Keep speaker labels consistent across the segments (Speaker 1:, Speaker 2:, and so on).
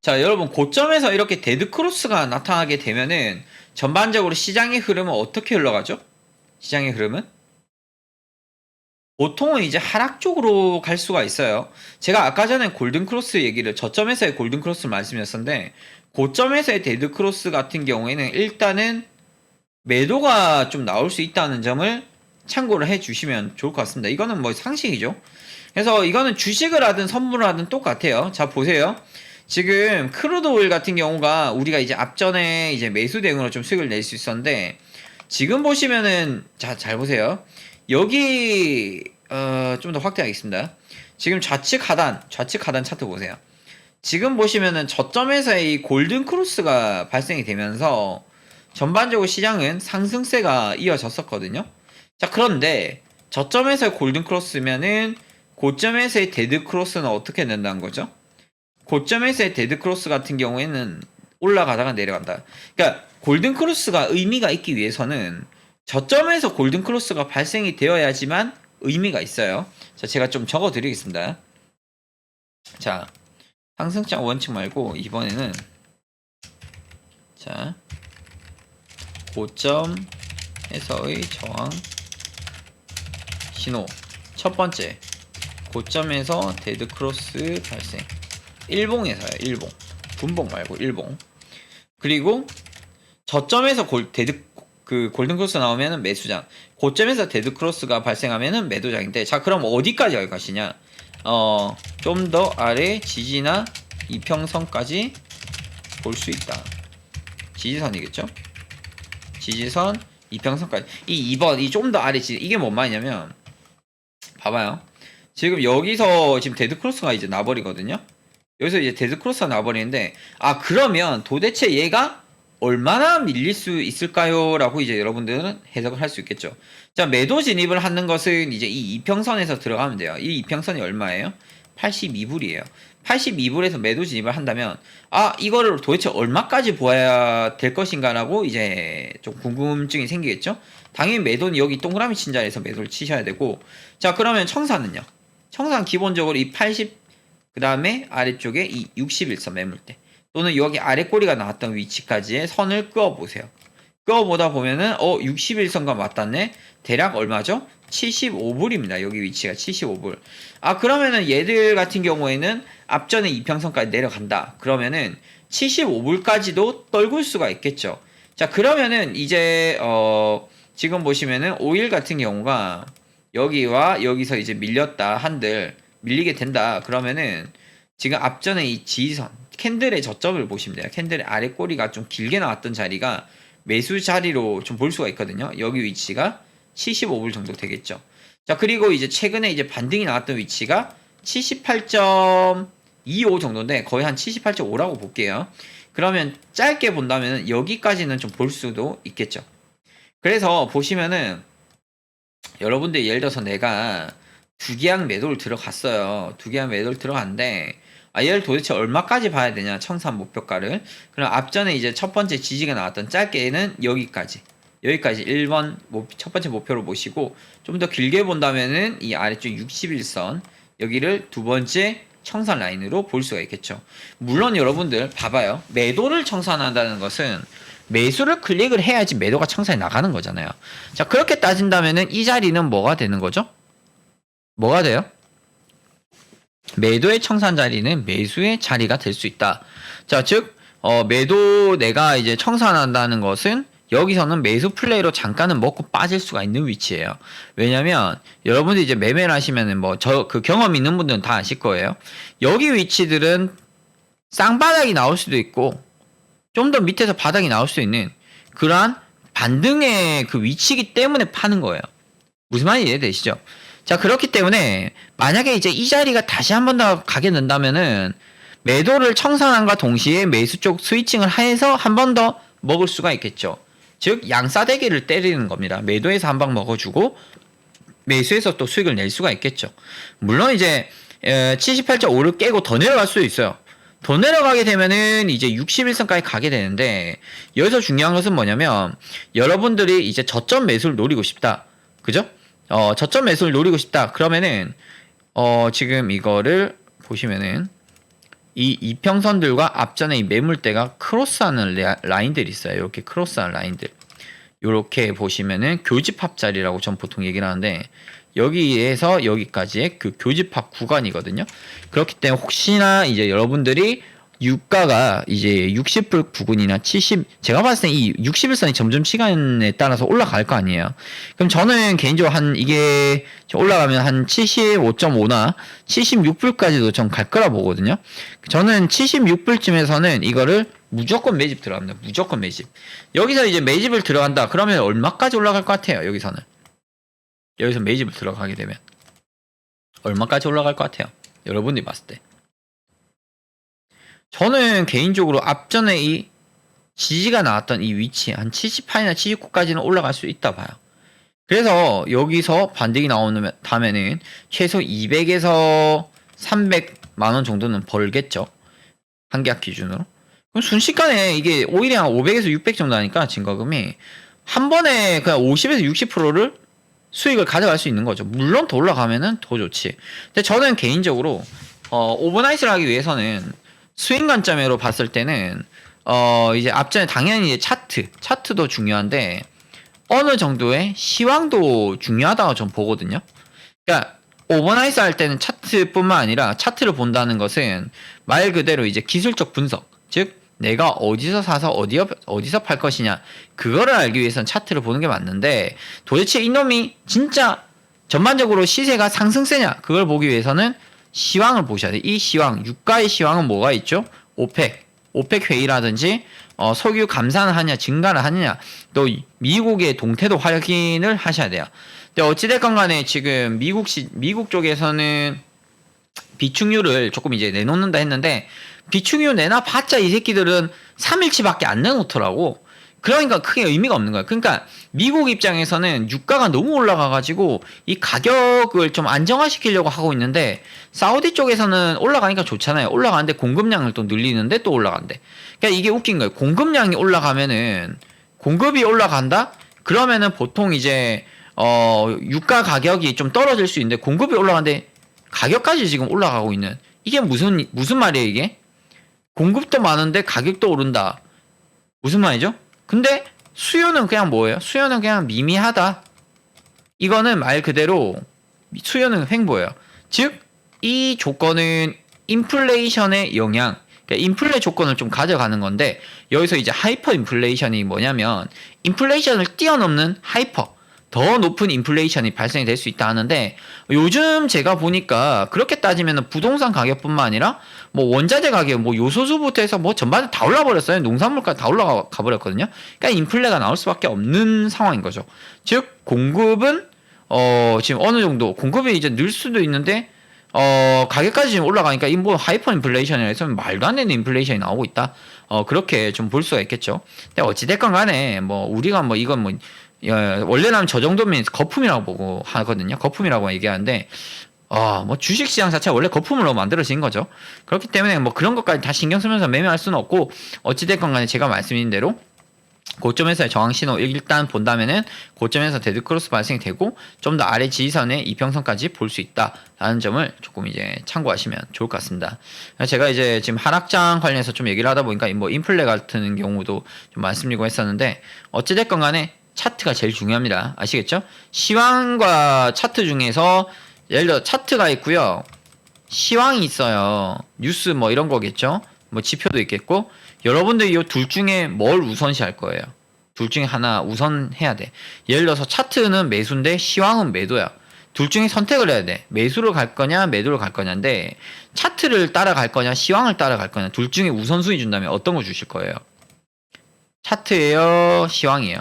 Speaker 1: 자, 여러분 고점에서 이렇게 데드크로스가 나타나게 되면은 전반적으로 시장의 흐름은 어떻게 흘러가죠? 시장의 흐름은? 보통은 이제 하락 쪽으로 갈 수가 있어요. 제가 아까 전에 골든크로스 얘기를 저점에서의 골든크로스를 말씀드렸었는데 고점에서의 데드크로스 같은 경우에는 일단은 매도가 좀 나올 수 있다는 점을 참고를 해 주시면 좋을 것 같습니다. 이거는 뭐 상식이죠. 그래서 이거는 주식을 하든 선물을 하든 똑같아요. 자, 보세요. 지금 크루드 오일 같은 경우가 우리가 이제 앞전에 이제 매수 대응으로 좀 수익을 낼 수 있었는데 지금 보시면은 자, 잘 보세요. 여기 좀 더 확대하겠습니다. 지금 좌측 하단 차트 보세요. 지금 보시면은 저점에서의 이 골든 크로스가 발생이 되면서 전반적으로 시장은 상승세가 이어졌었거든요. 자, 그런데 저점에서의 골든 크로스면은 고점에서의 데드 크로스는 어떻게 된다는 거죠? 고점에서의 데드 크로스 같은 경우에는 올라가다가 내려간다. 그러니까 골든 크로스가 의미가 있기 위해서는 저점에서 골든 크로스가 발생이 되어야지만 의미가 있어요. 자, 제가 좀 적어 드리겠습니다. 자, 상승장 원칙 말고 이번에는 자, 고점에서의 저항 신호. 첫 번째, 고점에서 데드 크로스 발생. 일봉에서요, 일봉. 분봉 말고 일봉. 그리고 저점에서 골든 크로스 나오면은 매수장. 고점에서 데드 크로스가 발생하면은 매도장인데, 자, 그럼 어디까지 갈 것이냐? 좀 더 아래 지지나 이평선까지 볼 수 있다. 지지선이겠죠? 지지선, 이평선까지. 이 2번, 이 좀 더 아래 지지. 이게 뭔 말이냐면, 봐봐요. 지금 여기서 지금 데드크로스가 이제 나버리거든요? 여기서 이제 데드크로스가 나버리는데, 아, 그러면 도대체 얘가 얼마나 밀릴 수 있을까요? 라고 이제 여러분들은 해석을 할 수 있겠죠. 자, 매도 진입을 하는 것은 이제 이 이평선에서 들어가면 돼요. 이 이평선이 얼마예요? 82불이에요. 82불에서 매도 진입을 한다면, 아, 이거를 도대체 얼마까지 보아야 될 것인가라고 이제 좀 궁금증이 생기겠죠? 당연히 매도는 여기 동그라미 친 자리에서 매도를 치셔야 되고, 자, 그러면 청산은요? 청산 기본적으로 이 80, 그 다음에 아래쪽에 이 61선 매물대, 또는 여기 아래 꼬리가 나왔던 위치까지의 선을 그어보세요. 그어보다 보면은, 61선과 맞닿네? 대략 얼마죠? 75불입니다. 여기 위치가 75불. 아, 그러면은 얘들 같은 경우에는 앞전에 이평선까지 내려간다. 그러면은 75불까지도 떨굴 수가 있겠죠. 자, 그러면은 이제, 지금 보시면은 오일 같은 경우가 여기와 여기서 이제 밀렸다 한들, 밀리게 된다. 그러면은 지금 앞전에 이 지지선, 캔들의 저점을 보시면 돼요. 캔들의 아래 꼬리가 좀 길게 나왔던 자리가 매수 자리로 좀 볼 수가 있거든요. 여기 위치가 75불 정도 되겠죠. 자, 그리고 이제 최근에 이제 반등이 나왔던 위치가 78.25 정도인데 거의 한 78.5라고 볼게요. 그러면 짧게 본다면 여기까지는 좀 볼 수도 있겠죠. 그래서 보시면은 여러분들 예를 들어서 내가 두 계약 매도를 들어갔어요. 두 계약 매도를 들어갔는데, 아, 얘를 도대체 얼마까지 봐야 되냐, 청산 목표가를. 그럼 앞전에 이제 첫 번째 지지가 나왔던 짧게는 여기까지 1번 첫 번째 목표로 보시고, 좀 더 길게 본다면은 이 아래쪽 61선 여기를 두 번째 청산 라인으로 볼 수가 있겠죠. 물론 여러분들 봐봐요. 매도를 청산한다는 것은 매수를 클릭을 해야지 매도가 청산이 나가는 거잖아요. 자, 그렇게 따진다면은 이 자리는 뭐가 되는 거죠? 뭐가 돼요? 매도의 청산 자리는 매수의 자리가 될 수 있다. 자, 즉, 매도 내가 이제 청산한다는 것은 여기서는 매수 플레이로 잠깐은 먹고 빠질 수가 있는 위치예요. 왜냐면 여러분들 이제 매매를 하시면은 뭐 그 경험 있는 분들은 다 아실 거예요. 여기 위치들은 쌍바닥이 나올 수도 있고 좀 더 밑에서 바닥이 나올 수 있는 그러한 반등의 그 위치이기 때문에 파는 거예요. 무슨 말인지 이해되시죠? 자, 그렇기 때문에 만약에 이제 이 자리가 다시 한 번 더 가게 된다면은 매도를 청산함과 동시에 매수 쪽 스위칭을 해서 한 번 더 먹을 수가 있겠죠. 즉 양싸대기를 때리는 겁니다. 매도에서 한 방 먹어주고 매수에서 또 수익을 낼 수가 있겠죠. 물론 이제 78.5를 깨고 더 내려갈 수도 있어요. 더 내려가게 되면은 이제 61선까지 가게 되는데, 여기서 중요한 것은 뭐냐면 여러분들이 이제 저점 매수를 노리고 싶다. 그죠? 저점 매수를 노리고 싶다. 그러면은 지금 이거를 보시면은 이 이평선들과 앞전에 이 매물대가 크로스하는 라인들이 있어요. 이렇게 크로스하는 라인들. 이렇게 보시면은 교집합 자리라고 전 보통 얘기를 하는데 여기에서 여기까지의 그 교집합 구간이거든요. 그렇기 때문에 혹시나 이제 여러분들이 유가가 이제 60불 부근이나 70, 제가 봤을 때 이 60일선이 점점 시간에 따라서 올라갈 거 아니에요. 그럼 저는 개인적으로 이게 올라가면 한 75.5나 76불까지도 전 갈 거라 보거든요. 저는 76불쯤에서는 이거를 무조건 매집 들어갑니다. 무조건 매집. 여기서 이제 매집을 들어간다. 그러면 얼마까지 올라갈 것 같아요? 여기서 매집을 들어가게 되면 얼마까지 올라갈 것 같아요? 여러분들이 봤을 때. 저는 개인적으로 앞전에 이 지지가 나왔던 이 위치 한 78이나 79까지는 올라갈 수 있다 봐요. 그래서 여기서 반등이 나오면 최소 200에서 300만 원 정도는 벌겠죠. 한 계약 기준으로. 그럼 순식간에 이게 오히려 한 500에서 600 정도 하니까 증거금이 한 번에 그냥 50에서 60%를 수익을 가져갈 수 있는 거죠. 물론 더 올라가면은 더 좋지. 근데 저는 개인적으로 오버나이트를 하기 위해서는 스윙 관점으로 봤을 때는 이제 앞전에 당연히 이제 차트도 중요한데 어느 정도의 시황도 중요하다고 좀 보거든요. 그러니까 오버나이트 할 때는 차트뿐만 아니라 차트를 본다는 것은 말 그대로 이제 기술적 분석, 즉 내가 어디서 사서 어디서 팔 것이냐 그거를 알기 위해서는 차트를 보는 게 맞는데 도대체 이놈이 진짜 전반적으로 시세가 상승세냐 그걸 보기 위해서는 시황을 보셔야 돼. 이 시황, 유가의 시황은 뭐가 있죠? 오펙 회의라든지 석유 감산을 하냐 증가를 하느냐 또 미국의 동태도 확인을 하셔야 돼요. 근데 어찌됐건 간에 지금 미국 쪽에서는 비축유를 조금 이제 내놓는다 했는데 비축유 내놔봤자 이 새끼들은 3일치밖에 안 내놓더라고. 그러니까 크게 의미가 없는 거야. 그러니까 미국 입장에서는 유가가 너무 올라가가지고 이 가격을 좀 안정화시키려고 하고 있는데 사우디 쪽에서는 올라가니까 좋잖아요. 올라가는데 공급량을 또 늘리는데 또 올라간대. 그러니까 이게 웃긴 거예요. 공급량이 올라가면은 공급이 올라간다? 그러면은 보통 이제 유가 가격이 좀 떨어질 수 있는데 공급이 올라가는데 가격까지 지금 올라가고 있는 이게 무슨 말이에요 이게? 공급도 많은데 가격도 오른다. 무슨 말이죠? 근데 수요는 그냥 뭐예요? 수요는 그냥 미미하다. 이거는 말 그대로 수요는 횡보예요. 즉, 이 조건은 인플레이션의 영향, 그러니까 인플레 조건을 좀 가져가는 건데 여기서 이제 하이퍼 인플레이션이 뭐냐면 인플레이션을 뛰어넘는 더 높은 인플레이션이 발생이 될 수 있다 하는데 요즘 제가 보니까 그렇게 따지면 부동산 가격뿐만 아니라 뭐 원자재 가격, 뭐 요소수부터 해서 뭐 전반적으로 다 올라 버렸어요. 농산물까지 다 올라가 버렸거든요. 그러니까 인플레가 나올 수밖에 없는 상황인 거죠. 즉 공급은 지금 어느 정도 공급이 이제 늘 수도 있는데 가격까지 지금 올라가니까 뭐 하이퍼 인플레이션이라 해서 말도 안 되는 인플레이션이 나오고 있다. 그렇게 좀 볼 수가 있겠죠. 근데 어찌됐건 간에 뭐 우리가 뭐 이건 뭐 원래는 저 정도면 거품이라고 보고 하거든요. 거품이라고 얘기하는데 뭐 주식시장 자체가 원래 거품으로 만들어진 거죠. 그렇기 때문에 뭐 그런 것까지 다 신경 쓰면서 매매할 수는 없고 어찌됐건 간에 제가 말씀드린 대로 고점에서의 저항신호 일단 본다면은 고점에서 데드크로스 발생이 되고 좀 더 아래 지지선의 이평선까지 볼 수 있다라는 점을 조금 이제 참고하시면 좋을 것 같습니다. 제가 이제 지금 하락장 관련해서 좀 얘기를 하다 보니까 뭐 인플레 같은 경우도 좀 말씀드리고 했었는데 어찌됐건 간에 차트가 제일 중요합니다. 아시겠죠? 시황과 차트 중에서 예를 들어 차트가 있고요. 시황이 있어요. 뉴스 뭐 이런 거겠죠? 뭐 지표도 있겠고 여러분들이 이 둘 중에 뭘 우선시할 거예요? 둘 중에 하나 우선해야 돼. 예를 들어서 차트는 매수인데 시황은 매도야. 둘 중에 선택을 해야 돼. 매수로 갈 거냐 매도로 갈 거냐인데 차트를 따라갈 거냐 시황을 따라갈 거냐 둘 중에 우선순위 준다면 어떤 거 주실 거예요? 차트예요? 시황이에요?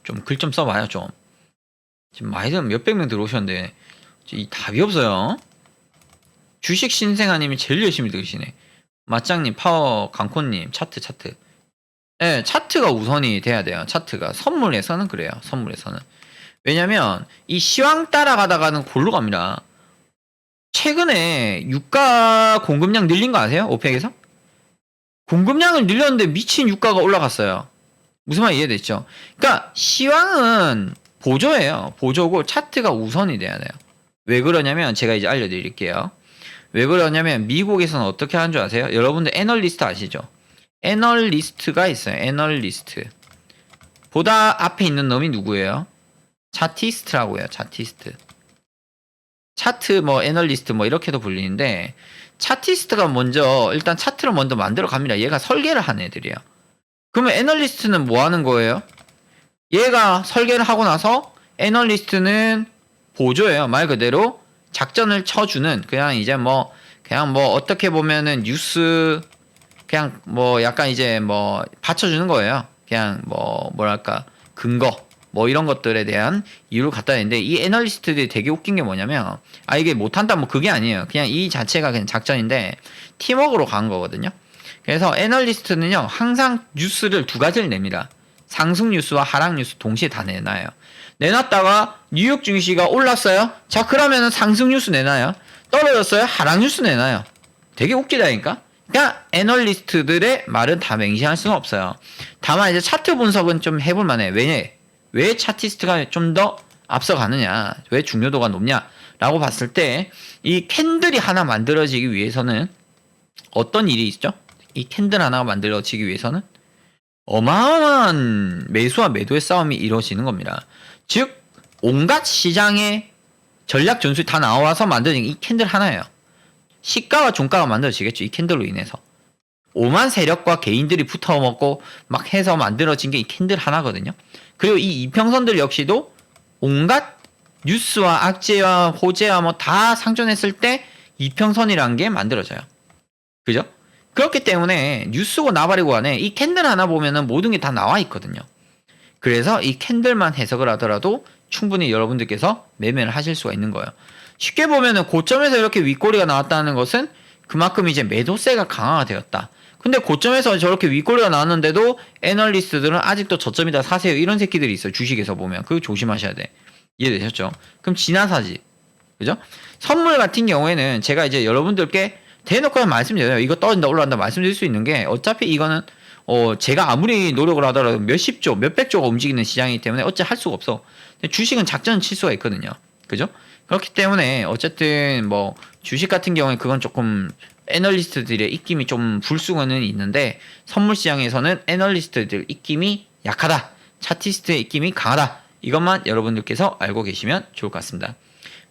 Speaker 1: 좀 글 좀 써봐요 좀. 지금 많이들 몇백 명 들어오셨는데 이 답이 없어요. 주식 신생아님이 제일 열심히 들으시네. 맞짱님, 파워, 강코님, 차트. 네, 차트가 우선이 돼야 돼요. 차트가. 선물에서는 그래요. 선물에서는. 왜냐면 이 시황 따라가다가는 골로 갑니다. 최근에 유가 공급량 늘린 거 아세요? 오펙에서? 공급량을 늘렸는데 미친 유가가 올라갔어요. 무슨 말 이해됐죠? 그러니까 시황은 보조예요. 보조고 차트가 우선이 돼야 돼요. 왜 그러냐면 제가 이제 알려드릴게요. 왜 그러냐면 미국에서는 어떻게 하는 줄 아세요? 여러분들 애널리스트 아시죠? 애널리스트가 있어요. 애널리스트. 보다 앞에 있는 놈이 누구예요? 차티스트라고요. 차티스트. 차트 뭐 애널리스트 뭐 이렇게도 불리는데 차티스트가 먼저 일단 차트를 먼저 만들어 갑니다. 얘가 설계를 하는 애들이에요. 그러면 애널리스트는 뭐 하는 거예요? 얘가 설계를 하고 나서 애널리스트는 보조예요. 말 그대로 작전을 쳐주는 그냥 이제 뭐 그냥 뭐 어떻게 보면은 뉴스 그냥 뭐 약간 이제 뭐 받쳐주는 거예요. 그냥 뭐 뭐랄까 근거 뭐 이런 것들에 대한 이유를 갖다 내는데 이 애널리스트들이 되게 웃긴 게 뭐냐면 이게 못한다 뭐 그게 아니에요. 그냥 이 자체가 그냥 작전인데 팀워크로 간 거거든요. 그래서 애널리스트는요 항상 뉴스를 두 가지를 냅니다. 상승 뉴스와 하락 뉴스 동시에 다 내놔요. 내놨다가 뉴욕 증시가 올랐어요. 자 그러면은 상승 뉴스 내놔요. 떨어졌어요. 하락 뉴스 내놔요. 되게 웃기다니까. 그러니까 애널리스트들의 말은 다 맹신할 수는 없어요. 다만 이제 차트 분석은 좀 해볼 만해. 왜 차티스트가 좀 더 앞서가느냐, 왜 중요도가 높냐라고 봤을 때 이 캔들이 하나 만들어지기 위해서는 어떤 일이 있죠? 이 캔들 하나가 만들어지기 위해서는 어마어마한 매수와 매도의 싸움이 이루어지는 겁니다. 즉 온갖 시장의 전략 전술이 다 나와서 만들어진 이 캔들 하나예요. 시가와 종가가 만들어지겠죠. 이 캔들로 인해서. 오만 세력과 개인들이 붙어먹고 막 해서 만들어진 게 이 캔들 하나거든요. 그리고 이 이평선들 역시도 온갖 뉴스와 악재와 호재와 뭐 다 상존했을 때 이평선이라는 게 만들어져요. 그죠? 그렇기 때문에 뉴스고 나발이고 안에 이 캔들 하나 보면은 모든 게 다 나와 있거든요. 그래서 이 캔들만 해석을 하더라도 충분히 여러분들께서 매매를 하실 수가 있는 거예요. 쉽게 보면은 고점에서 이렇게 윗꼬리가 나왔다는 것은 그만큼 이제 매도세가 강화가 되었다. 근데 고점에서 저렇게 윗꼬리가 나왔는데도 애널리스트들은 아직도 저점이다 사세요 이런 새끼들이 있어요. 주식에서 보면 그거 조심하셔야 돼. 이해되셨죠? 그럼 지나사지. 그죠? 선물 같은 경우에는 제가 이제 여러분들께 대놓고 그냥 말씀드려요. 이거 떨어진다 올라간다 말씀드릴 수 있는 게 어차피 이거는 제가 아무리 노력을 하더라도 몇십조 몇백조가 움직이는 시장이기 때문에 어째 할 수가 없어. 주식은 작전을 칠 수가 있거든요. 그죠? 그렇기 때문에 어쨌든 뭐 주식 같은 경우에 그건 조금 애널리스트들의 입김이 좀 불수는 있는데 선물 시장에서는 애널리스트들 입김이 약하다. 차티스트의 입김이 강하다. 이것만 여러분들께서 알고 계시면 좋을 것 같습니다.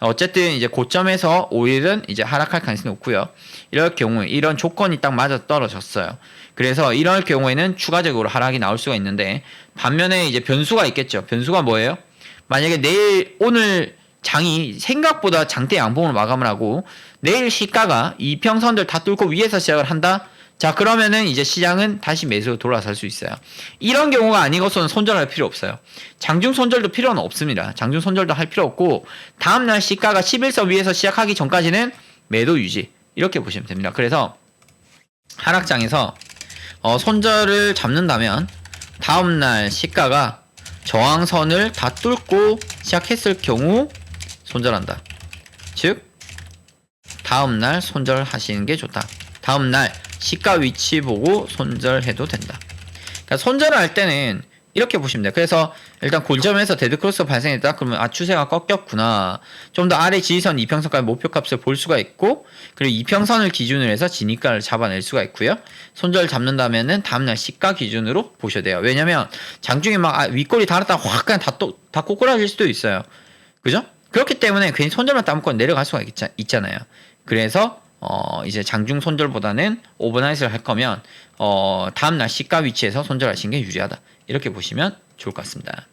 Speaker 1: 어쨌든 이제 고점에서 오일은 이제 하락할 가능성이 높고요. 이럴 경우에 이런 조건이 딱 맞아 떨어졌어요. 그래서 이럴 경우에는 추가적으로 하락이 나올 수가 있는데 반면에 이제 변수가 있겠죠. 변수가 뭐예요? 만약에 오늘 장이 생각보다 장대 양봉으로 마감을 하고 내일 시가가 이평선들 다 뚫고 위에서 시작을 한다. 자 그러면은 이제 시장은 다시 매수로 돌아설 수 있어요. 이런 경우가 아니고서는 손절할 필요 없어요. 장중 손절도 필요는 없습니다. 장중 손절도 할 필요 없고 다음날 시가가 11선 위에서 시작하기 전까지는 매도 유지 이렇게 보시면 됩니다. 그래서 하락장에서 손절을 잡는다면 다음날 시가가 저항선을 다 뚫고 시작했을 경우 손절한다. 즉 다음날 손절하시는 게 좋다. 다음날 시가 위치 보고 손절해도 된다. 그러니까 손절을 할 때는 이렇게 보시면 돼요. 그래서 일단 고점에서 데드크로스가 발생했다. 그러면 추세가 꺾였구나. 좀 더 아래 지지선 이평선까지 목표값을 볼 수가 있고 그리고 이평선을 기준으로 해서 진입가를 잡아낼 수가 있고요. 손절 잡는다면은 다음날 시가 기준으로 보셔야 돼요. 왜냐면 장중에 막 윗꼬리 달았다가 확 그냥 다 꼬꾸라질 수도 있어요. 그죠? 그렇기 때문에 괜히 손절만 따먹고 내려갈 수가 있잖아요. 그래서 이제 장중 손절보다는 오버나잇을 할 거면 다음날 시가 위치에서 손절하시는 게 유리하다. 이렇게 보시면 좋을 것 같습니다.